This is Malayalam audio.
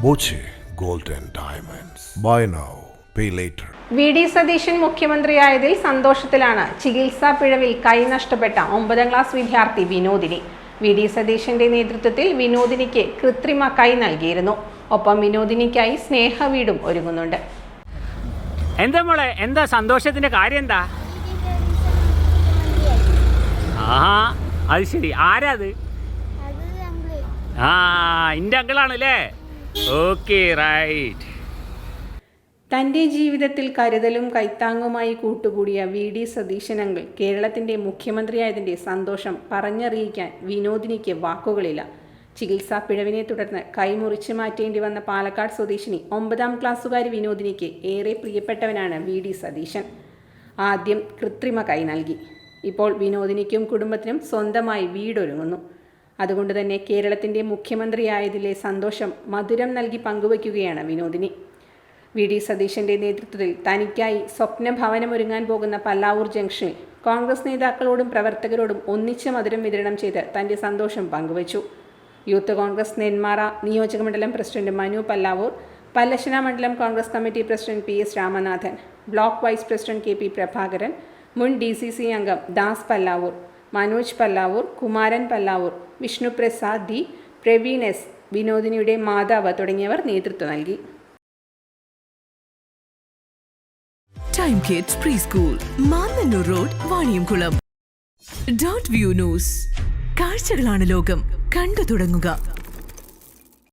Boche gold and diamonds. Buy now, pay later. V D. Satheesan മുഖ്യമന്ത്രിയായതിൽ സന്തോഷത്തിലാണ് ചികിത്സാ പിഴവിൽ കൈ നഷ്ടപ്പെട്ട 9ാം ക്ലാസ് വിദ്യാർത്ഥി വിനോദിനി. വി.ഡി. സതീശന്റെ നേതൃത്വത്തിൽ വിനോദിനിക്ക് കൃത്രിമ കൈ നൽകിയിരുന്നു. ഒപ്പം വിനോദിനിക്കായി സ്നേഹവീടും ഒരുങ്ങുന്നുണ്ട്. എന്താ മോളെ, എന്താ സന്തോഷത്തിന്റെ കാര്യം? എന്താ? ആ അത് ശരി. ആരാ അത്? എൻ്റെ അങ്കിളാണല്ലേ? Okay, right. തൻ്റെ ജീവിതത്തിൽ കരുതലും കൈത്താങ്ങുമായി കൂട്ടുകൂടിയ വി.ഡി. സതീശൻ അങ്കിൾ കേരളത്തിൻ്റെ മുഖ്യമന്ത്രിയായതിൻ്റെ സന്തോഷം പറഞ്ഞറിയിക്കാൻ വിനോദിനിക്ക് വാക്കുകളില്ല. ചികിത്സാ പിഴവിനെ തുടർന്ന് കൈമുറിച്ച് മാറ്റേണ്ടി വന്ന പാലക്കാട് സ്വദേശിനി 9ാം ക്ലാസ്സുകാരി വിനോദിനിക്ക് ഏറെ പ്രിയപ്പെട്ടവനാണ് വി.ഡി. സതീശൻ. ആദ്യം കൃത്രിമ കൈ നൽകി. ഇപ്പോൾ വിനോദിനിക്കും കുടുംബത്തിനും സ്വന്തമായി വീടൊരുങ്ങുന്നു. അതുകൊണ്ട് തന്നെ കേരളത്തിൻ്റെ മുഖ്യമന്ത്രിയായതിലെ സന്തോഷം മധുരം നൽകി പങ്കുവയ്ക്കുകയാണ് വിനോദിനി. വി.ഡി. സതീശൻ്റെ നേതൃത്വത്തിൽ തനിക്കായി സ്വപ്നഭവനമൊരുങ്ങാൻ പോകുന്ന പല്ലാവൂർ ജംഗ്ഷനിൽ കോൺഗ്രസ് നേതാക്കളോടും പ്രവർത്തകരോടും ഒന്നിച്ച് മധുരം വിതരണം ചെയ്ത് തൻ്റെ സന്തോഷം പങ്കുവച്ചു. യൂത്ത് കോൺഗ്രസ് നെന്മാറ നിയോജകമണ്ഡലം പ്രസിഡന്റ് മനു പല്ലാവൂർ, പല്ലശ്ശന മണ്ഡലം Congress committee president P S. Ramanathan, block vice president K P. Prabhakaran, മുൻ DCC അംഗം ദാസ് പല്ലാവൂർ, മനോജ് പല്ലാവൂർ, കുമാരൻ പല്ലാവൂർ, വിഷ്ണുപ്രസാദ് D, പ്രവീൺ S, വിനോദിനിയുടെ മാതാവ് തുടങ്ങിയവർ നേതൃത്വം നൽകി. Time kids pre school, Mannannur road, Vaniyamkulam. Dot view news. കാഴ്ചകളാണ് ലോകം, കണ്ടു തുടങ്ങുക.